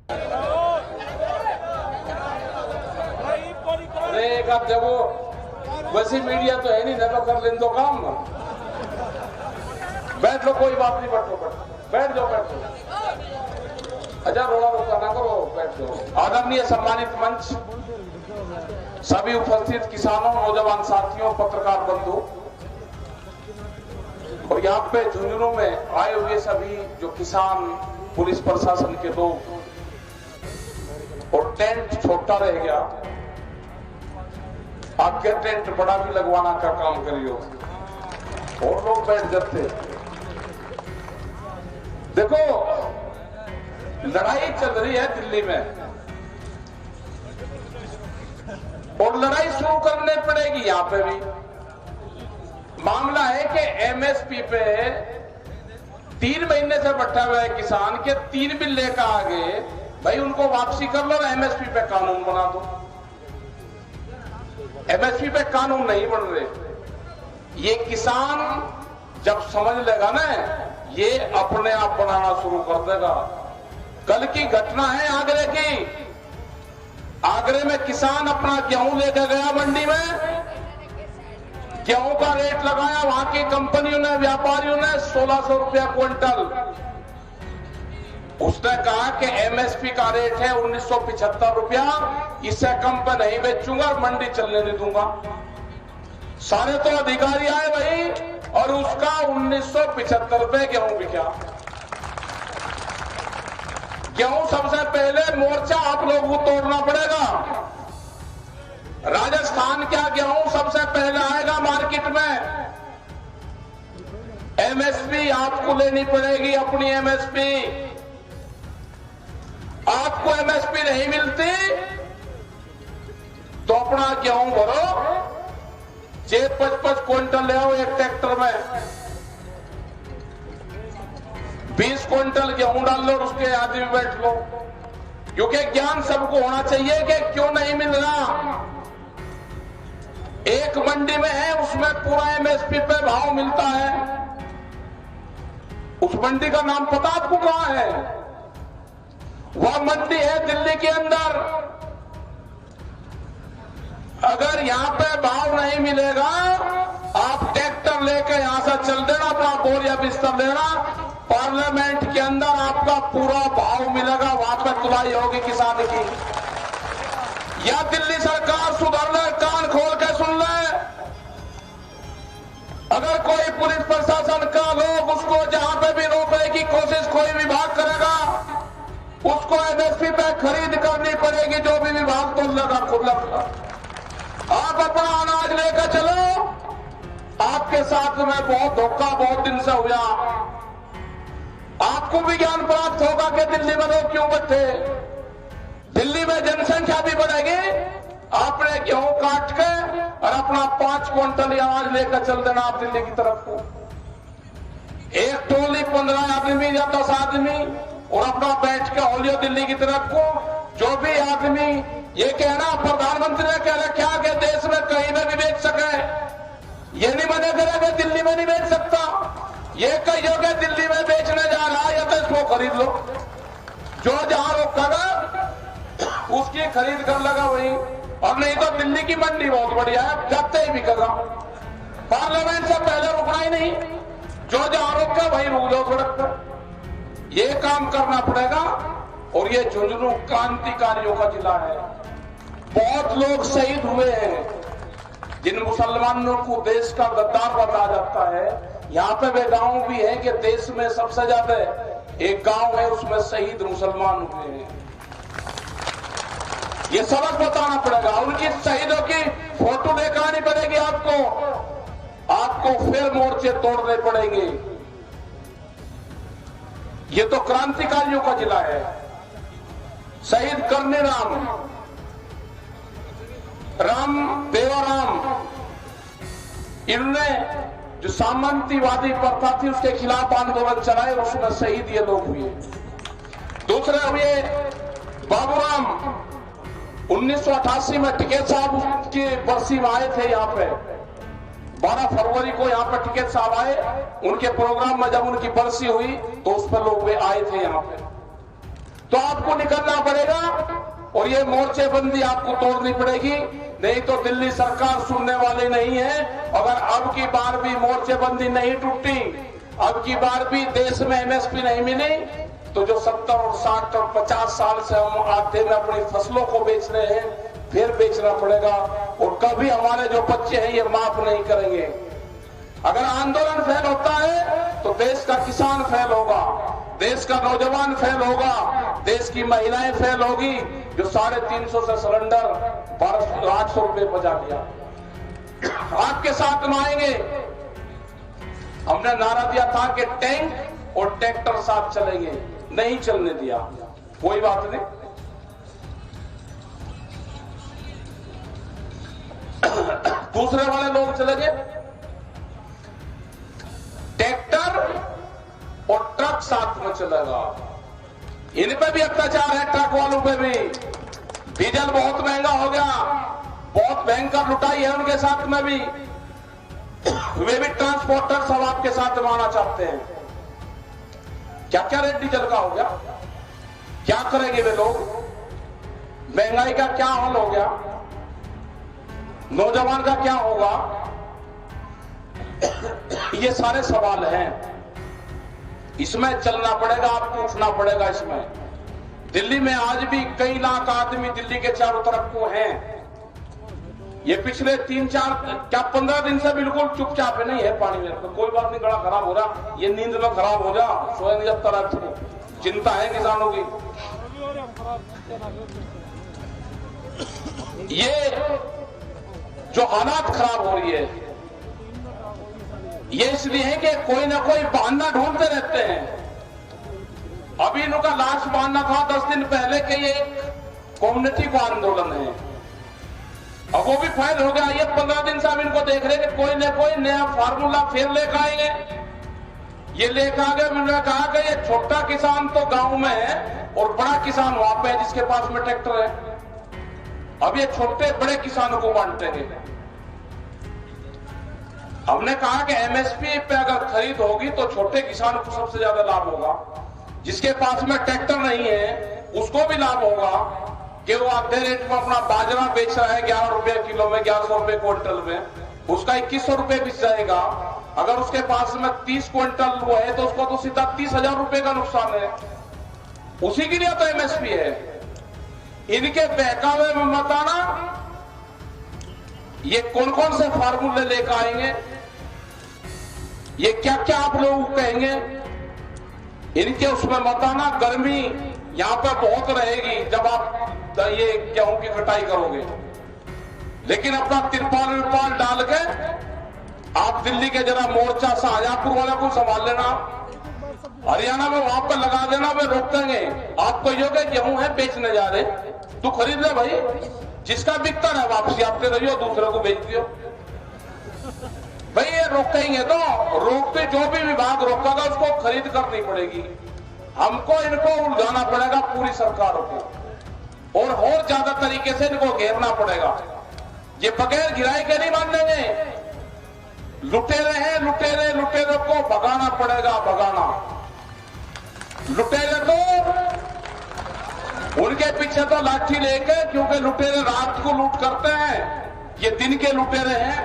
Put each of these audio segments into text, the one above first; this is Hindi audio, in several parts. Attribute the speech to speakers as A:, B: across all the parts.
A: अरे एक आप देखो, वैसी मीडिया तो है नहीं, ना तो कर लें तो काम। बैठ लो, कोई बात नहीं, बैठ लो, बैठ जाओ, बैठ जाओ। अच्छा, रोड़ा रोका ना करो, बैठ जाओ। आदरणीय सम्मानित मंच, सभी उपस्थित किसानों, नौजवान साथियों, पत्रकार बंधु और यहाँ पे झुंझुनू में आए हुए सभी जो किसान, पुलिस प्रशासन के लोग, और टेंट छोटा रह गया, आपके टेंट बड़ा भी लगवाना का काम करियो और लोग बैठ जाते। देखो, लड़ाई चल रही है दिल्ली में और लड़ाई शुरू करनी पड़ेगी यहां पे भी। मामला है कि एमएसपी पे 3 महीने से बैठा हुआ है किसान के, 3 बिल लेकर आगे भाई उनको वापसी कर लो, एमएसपी पे कानून बना दो। एमएसपी पे कानून नहीं बन रहे। ये किसान जब समझ लेगा ना, ये अपने आप बनाना शुरू कर देगा। कल की घटना है आगरे की। आगरे में किसान अपना गेहूं लेकर गया मंडी में, गेहूं का रेट लगाया, वहां की कंपनियों ने, व्यापारियों ने 1600 रुपया क्विंटल। उसने कहा कि एमएसपी का रेट है 1975 रुपया, इससे कम पे नहीं बेचूंगा और मंडी चलने नहीं दूंगा। सारे तो अधिकारी आए भाई और उसका 1975 रुपए गेहूं बिका। गेहूं सबसे पहले मोर्चा आप लोगों को तोड़ना पड़ेगा। राजस्थान क्या गेहूं सबसे पहले आएगा मार्केट में। एमएसपी आपको लेनी पड़ेगी, अपनी एमएसपी। आपको एमएसपी नहीं मिलती तो अपना गेहूं भरो, 55 क्विंटल ले आओ एक ट्रैक्टर में, 20 क्विंटल गेहूं डाल लो और उसके आदमी में बैठ लो। क्योंकि ज्ञान सबको होना चाहिए कि क्यों नहीं मिल रहा। एक मंडी में है, उसमें पूरा एमएसपी पे भाव मिलता है। उस मंडी का नाम पता आपको कहां है? वह मंडी है दिल्ली के अंदर। अगर यहां पे भाव नहीं मिलेगा, आप ट्रैक्टर लेकर यहां से चल देना, अपना बोर या बिस्तर लेना, पार्लियामेंट के अंदर आपका पूरा भाव मिलेगा। वहां पर तुलाई होगी किसान की। या दिल्ली सरकार सुधर ले, कान खोल के सुन ले। अगर कोई पुलिस प्रशासन का लोग उसको जहां पे भी रोकने की कोशिश कोई विभाग करेगा, उसको एमएसपी पे खरीद करनी पड़ेगी, जो भी विभाग तो लगा खुद लगा। आप अपना अनाज लेकर चलो। आपके साथ में बहुत धोखा बहुत दिन से हुआ। आपको भी ज्ञान प्राप्त होगा कि दिल्ली में लोग क्यों बैठे। दिल्ली में जनसंख्या भी बढ़ेगी। आपने गेहूं काट के और अपना 5 क्विंटल अनाज लेकर चल देना आप दिल्ली की तरफ को। एक टोली 15 आदमी या 10 आदमी और अपना बैठ के होलियो दिल्ली की तरफ को। जो भी आदमी ये कहना प्रधानमंत्री ने कह रखा कि देश में कहीं में भी बेच सके, ये नहीं मना करेगा दिल्ली में नहीं बेच सकता। ये कहियो कि दिल्ली में बेचने जा रहा है या तो इसको खरीद लो। जो जहां रोकेगा उसकी खरीद कर लगा वही। और नहीं तो दिल्ली की मंडी बहुत बढ़िया है, जाते ही बिकेगा। पार्लियामेंट से पहले रुकना ही नहीं, जो जहां रोका वही रुक जाओ सड़क पर। ये काम करना पड़ेगा। और ये झुंझुनू क्रांतिकारियों का जिला है। बहुत लोग शहीद हुए हैं, जिन मुसलमानों को देश का गद्दार बताया जाता है। यहाँ पे वे गांव भी है कि देश में सबसे ज्यादा एक गांव है, उसमें शहीद मुसलमान हुए हैं। ये सबक बताना पड़ेगा। उनकी शहीदों की फोटो दिखानी पड़ेगी आपको फिर मोर्चे तोड़ने पड़ेंगे। ये तो क्रांतिकारियों का जिला है। शहीद करने राम देवाराम, इन्होंने जो सामंतीवादी प्रथा थी उसके खिलाफ आंदोलन चलाए और उसमें शहीद ये लोग हुए। दूसरे हुए बाबूराम, 1988 में टिकैत साहब की बरसी में आए थे। यहाँ पे 12 फरवरी को यहाँ पे टिकैत साहब आए। उनके प्रोग्राम में जब उनकी बरसी हुई तो उस पर लोग वे आए थे यहाँ पे। तो आपको निकलना पड़ेगा और ये मोर्चेबंदी आपको तोड़नी पड़ेगी, नहीं तो दिल्ली सरकार सुनने वाली नहीं है। अगर अब की बार भी मोर्चेबंदी नहीं टूटी, अब की बार भी देश में एमएसपी नहीं मिली, तो जो 70 और 60 और 50 साल से हम आटे में अपनी फसलों को बेच रहे हैं, फिर बेचना पड़ेगा और कभी हमारे जो बच्चे हैं ये माफ नहीं करेंगे। अगर आंदोलन फेल होता है तो देश का किसान फेल होगा, देश का नौजवान फेल होगा, देश की महिलाएं फेल होगी, जो 350 से सिलेंडर 800 रुपए बचा लिया। आपके साथ में आएंगे। हमने नारा दिया था कि टैंक और ट्रैक्टर साथ चलेंगे, नहीं चलने दिया, कोई बात नहीं। दूसरे वाले लोग चले गए, ट्रैक्टर और ट्रक साथ में चलेगा। इन पे भी अत्याचार है, ट्रक वालों पे भी। डीजल बहुत महंगा हो गया, बहुत भयंकर लुटाई है उनके साथ में भी। वे भी ट्रांसपोर्टर सब आपके साथ में आना चाहते हैं। क्या क्या रेट डीजल का हो गया, क्या करेंगे वे लोग? महंगाई का क्या हाल हो गया, नौजवान का क्या होगा? ये सारे सवाल हैं, इसमें चलना पड़ेगा, आपको उठना पड़ेगा। इसमें दिल्ली में आज भी कई लाख आदमी दिल्ली के चारों तरफ को हैं। ये पिछले 15 दिन से बिल्कुल चुपचाप है, नहीं है पानी में, तो कोई बात नहीं, गला खराब हो रहा, ये नींद में खराब हो जा, सोए नहीं जब तक। चिंता है किसानों की। ये जो हालात खराब हो रही है, ये इसलिए है कि कोई ना कोई बहाना ढूंढते रहते हैं। अभी इनका लास्ट बहाना था 10 दिन पहले के ये कम्युनिटी को आंदोलन है, अब वो भी फेल हो गया। ये 15 दिन से हम इनको देख रहे कि कोई ना कोई नया फार्मूला फिर लेकर आएंगे। ये लेकर आ गए, मैंने कहा कि ये छोटा किसान तो गांव में है और बड़ा किसान वहां पे है जिसके पास में ट्रैक्टर है। अब ये छोटे बड़े किसानों को बांटेंगे। हमने कहा कि एमएसपी पे अगर खरीद होगी तो छोटे किसान को सबसे ज्यादा लाभ होगा। जिसके पास में ट्रैक्टर नहीं है उसको भी लाभ होगा कि वो आधे रेट में अपना बाजरा बेच रहा है 11 रुपए किलो में, 1100 रुपए क्विंटल में, उसका 2100 रुपए बिक जाएगा। अगर उसके पास में 30 क्विंटल वो है तो उसको तो सीधा 30,000 रुपए का नुकसान है। उसी के लिए तो एमएसपी है। इनके बहकावे में मत आना। ये कौन कौन से फार्मूले लेकर आएंगे, ये क्या क्या आप लोग कहेंगे, इनके उसमें मत आना। गर्मी यहां पर बहुत रहेगी जब आप ये गेहूं की कटाई करोगे, लेकिन अपना तिरपाल विरपाल डाल के आप दिल्ली के जरा मोर्चा शाहजहांपुर वाला को संभाल लेना, हरियाणा में वहां पर लगा देना, वे रोक देंगे। आपको यो के गेहूं है बेचने जा रहे, तू खरीद ले भाई, जिसका बिकता है वापसी आपके रहियो, दूसरे को बेच दियो भाई। ये रोकेंगे तो रोकते, जो भी विभाग रोकेगा उसको खरीद करनी पड़ेगी। हमको इनको उलझाना पड़ेगा पूरी सरकारों को, और ज्यादा तरीके से इनको घेरना पड़ेगा। ये बगैर घिराई के नहीं मानेंगे। लुटेरे हैं, लुटेरे को भगाना पड़ेगा, भगाना। लुटेरे तो उनके पीछे तो लाठी लेके, क्योंकि लुटेरे रात को लूट करते हैं, ये दिन के लुटेरे हैं,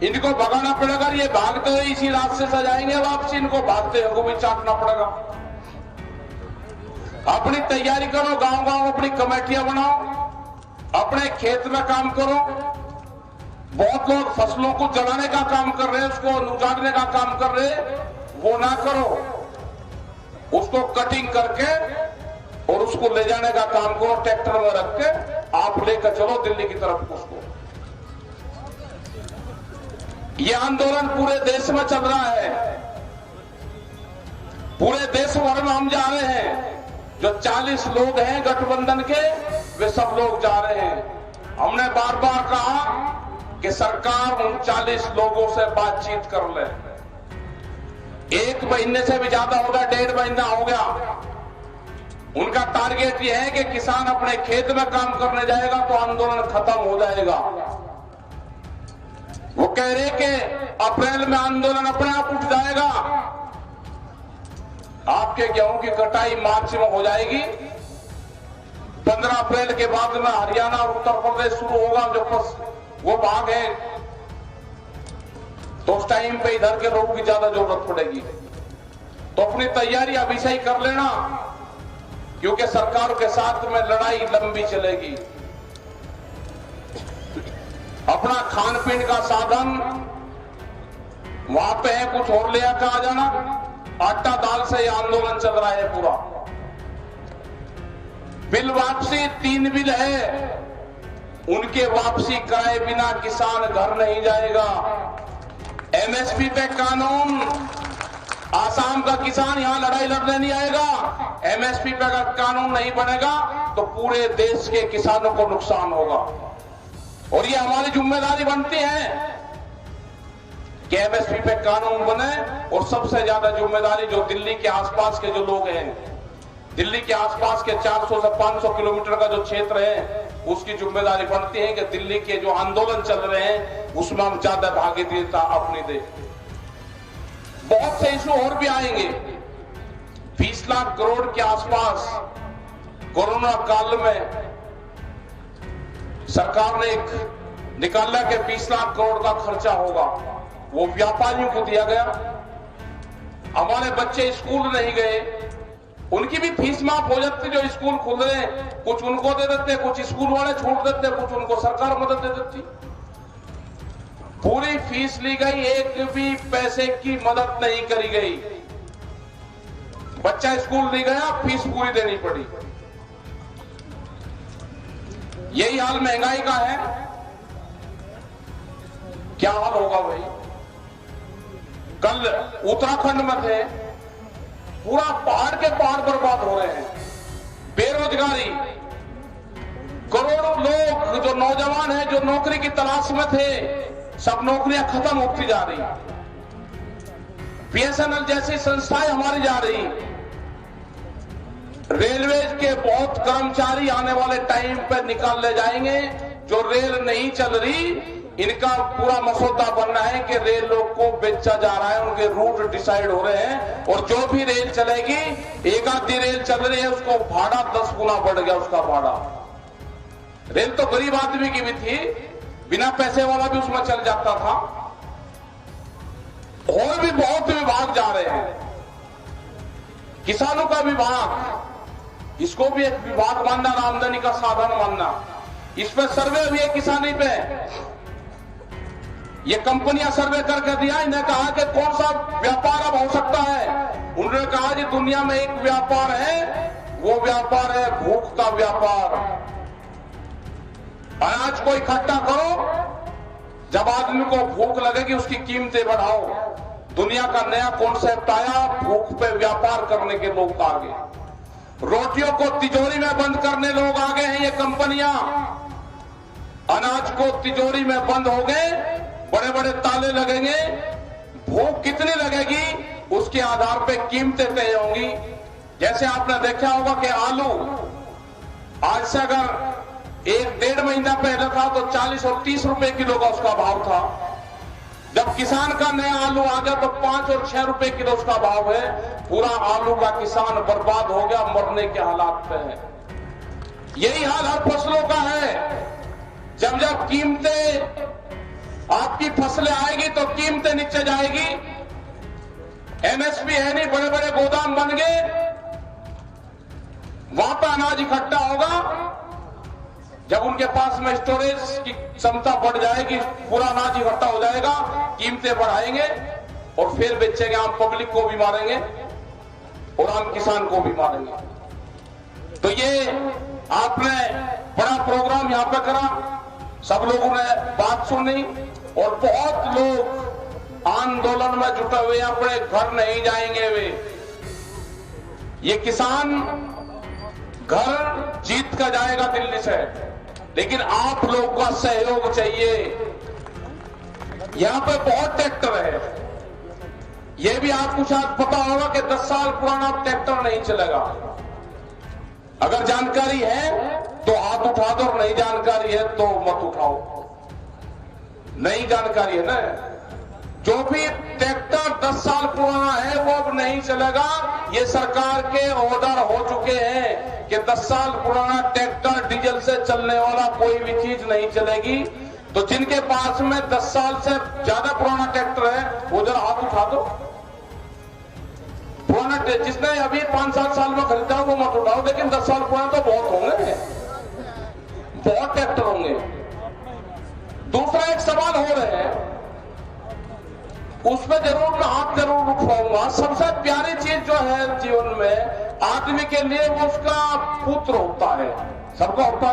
A: इनको भगाना पड़ेगा। ये भागते हुए इसी रास्ते से जाएंगे वापसी, इनको भागते हुए भी चाटना पड़ेगा। अपनी तैयारी करो, गांव गांव अपनी कमेटियां बनाओ, अपने खेत में काम करो। बहुत लोग फसलों को जलाने का काम कर रहे हैं, उसको उजाड़ने का काम कर रहे हैं, वो ना करो। उसको कटिंग करके और उसको ले जाने का काम करो, ट्रैक्टर में रख के आप लेकर चलो दिल्ली की तरफ उसको। ये आंदोलन पूरे देश में चल रहा है, पूरे देश भर में हम जा रहे हैं। जो 40 लोग हैं गठबंधन के, वे सब लोग जा रहे हैं। हमने बार बार कहा कि सरकार उन 40 लोगों से बातचीत कर ले। 1 महीने से भी ज्यादा हो गया, 1.5 महीना हो गया। उनका टारगेट यह है कि किसान अपने खेत में काम करने जाएगा तो आंदोलन खत्म हो जाएगा। वो कह रहे कि अप्रैल में आंदोलन अपने आप उठ जाएगा। आपके गेहूं की कटाई मार्च में हो जाएगी। 15 अप्रैल के बाद में हरियाणा और उत्तर प्रदेश शुरू होगा, जो वो भाग है, तो उस टाइम पे इधर के लोगों की ज्यादा जरूरत पड़ेगी। तो अपनी तैयारी अभी से ही कर लेना, क्योंकि सरकार के साथ में लड़ाई लंबी चलेगी। अपना खान पीन का साधन वहां पे है, कुछ और ले आकर आ जाना। आटा दाल से ये आंदोलन चल रहा है पूरा। बिल वापसी 3 बिल है, उनके वापसी कराए बिना किसान घर नहीं जाएगा। एमएसपी पे कानून, आसाम का किसान यहां लड़ाई लड़ने नहीं आएगा। एमएसपी पे अगर कानून नहीं बनेगा तो पूरे देश के किसानों को नुकसान होगा, और ये हमारी जिम्मेदारी बनती है कि एमएसपी पे कानून बने। और सबसे ज्यादा जिम्मेदारी जो दिल्ली के आसपास के जो लोग हैं, दिल्ली के आसपास के 400 से 500 किलोमीटर का जो क्षेत्र है, उसकी जिम्मेदारी बनती है कि दिल्ली के जो आंदोलन चल रहे हैं उसमें हम ज्यादा भागीदारी अपनी दे। बहुत से इशू और भी आएंगे। 20 लाख करोड़ के आसपास कोरोना काल में सरकार ने एक निकाला कि 20 लाख करोड़ का खर्चा होगा, वो व्यापारियों को दिया गया। हमारे बच्चे स्कूल नहीं गए, उनकी भी फीस माफ हो जाती। जो स्कूल खुल रहे हैं, कुछ उनको दे देते, कुछ स्कूल वाले छोड़ देते, कुछ उनको सरकार मदद दे देती। पूरी फीस ली गई, एक भी पैसे की मदद नहीं करी गई। बच्चा स्कूल नहीं गया, फीस पूरी देनी पड़ी। यही हाल महंगाई का है। क्या हाल होगा भाई? कल उत्तराखंड में थे, पूरा पहाड़ के पहाड़ बर्बाद हो रहे हैं। बेरोजगारी, करोड़ों लोग जो नौजवान हैं, जो नौकरी की तलाश में थे, सब नौकरियां खत्म होती जा रही। बीएसएनएल जैसी संस्थाएं हमारी जा रही। रेलवे के बहुत कर्मचारी आने वाले टाइम पर निकाल ले जाएंगे। जो रेल नहीं चल रही, इनका पूरा मसौदा बनना है कि रेल लोग को बेचा जा रहा है, उनके रूट डिसाइड हो रहे हैं। और जो भी रेल चलेगी, एक आधी रेल चल रही है, उसको भाड़ा 10 गुना बढ़ गया उसका भाड़ा। रेल तो गरीब आदमी की भी थी, बिना पैसे वाला भी उसमें चल जाता था। और भी बहुत विभाग जा रहे हैं। किसानों का विभाग, इसको भी एक विभाग मानना, आमदनी का साधन मानना। इस पर सर्वे भी है किसानी पे। ये कंपनियां सर्वे करके दिया, इन्हें कहा कि कौन सा व्यापार अब हो सकता है। उन्होंने कहा कि दुनिया में एक व्यापार है, वो व्यापार है भूख का व्यापार। अनाज को इकट्ठा करो, जब आदमी को भूख लगेगी उसकी कीमतें बढ़ाओ। दुनिया का नया कॉन्सेप्ट आया, भूख पे व्यापार करने के लोग आगे। रोटियों को तिजोरी में बंद करने लोग आगे हैं। ये कंपनियां अनाज को तिजोरी में बंद हो गए, बड़े बड़े ताले लगेंगे। भूख कितनी लगेगी उसके आधार पे कीमतें तय होंगी। जैसे आपने देखा होगा कि आलू आज से अगर 1-1.5 महीना पहले था तो 40 और 30 रुपए किलो का उसका भाव था। जब किसान का नया आलू आ गया तो 5 और 6 रुपए किलो उसका भाव है। पूरा आलू का किसान बर्बाद हो गया, मरने के हालात पे है। यही हाल हर फसलों का है। जब जब कीमतें, आपकी फसलें आएगी तो कीमतें नीचे जाएगी। एमएसपी है नहीं, बड़े बड़े गोदाम बन गए, वहां पर अनाज इकट्ठा होगा। जब उनके पास में स्टोरेज की क्षमता बढ़ जाएगी, पूरा अनाज इकट्ठा हो जाएगा, कीमतें बढ़ाएंगे और फिर बेचेंगे। आम पब्लिक को भी मारेंगे और आम किसान को भी मारेंगे। तो ये आपने बड़ा प्रोग्राम यहां पे करा, सब लोगों ने बात सुनी और बहुत लोग आंदोलन में जुटे हुए, अपने घर नहीं जाएंगे वे। ये किसान घर जीत कर जाएगा दिल्ली से, लेकिन आप लोग का सहयोग चाहिए। यहां पे बहुत ट्रैक्टर है, यह भी आपको शायद पता होगा कि 10 साल पुराना ट्रैक्टर नहीं चलेगा। अगर जानकारी है तो हाथ उठा दो, और नहीं जानकारी है तो मत उठाओ। नई जानकारी है ना, जो भी ट्रैक्टर 10 साल पुराना है वो अब नहीं चलेगा। ये सरकार के ऑर्डर हो चुके हैं कि 10 साल पुराना ट्रैक्टर, डीजल से चलने वाला कोई भी चीज नहीं चलेगी। तो जिनके पास में 10 साल से ज्यादा पुराना ट्रैक्टर है वो जरा हाथ उठा दो। पुराना जिसने अभी 5-7 साल में खरीदा वो मत उठाओ, लेकिन 10 साल पुराना तो बहुत होंगे, बहुत ट्रैक्टर होंगे। दूसरा एक सवाल हो रहे हैं, उसमें जरूर मैं हाथ जरूर उठाऊंगा। सबसे प्यारी चीज जो है जीवन में आदमी के लिए वो उसका पुत्र होता है, सबका होता है।